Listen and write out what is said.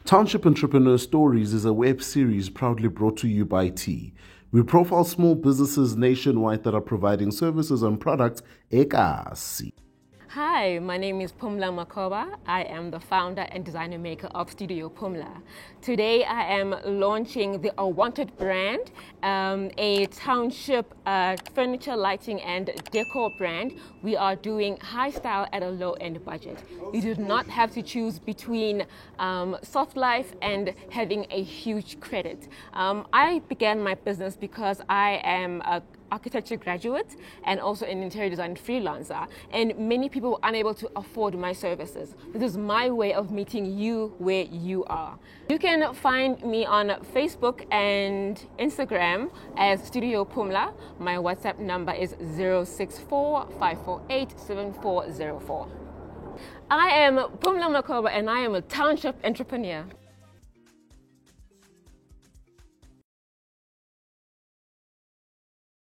Township Entrepreneur Stories is a web series proudly brought to you by T. We profile small businesses nationwide that are providing services and products ekasi. Hi, my name is Pumla Makoba. I am the founder and designer maker of Studio Pumla. Today I am launching the Unwanted brand, a township furniture, lighting and decor brand. We are doing high style at a low end budget. You do not have to choose between soft life and having a huge credit. I began my business because I am a architecture graduate and also an interior design freelancer, and many people were unable to afford my services. This is my way of meeting you where you are. You can find me on Facebook and Instagram as Studio Pumla. My WhatsApp number is 064 548 7404. I am Pumla Makoba and I am a township entrepreneur.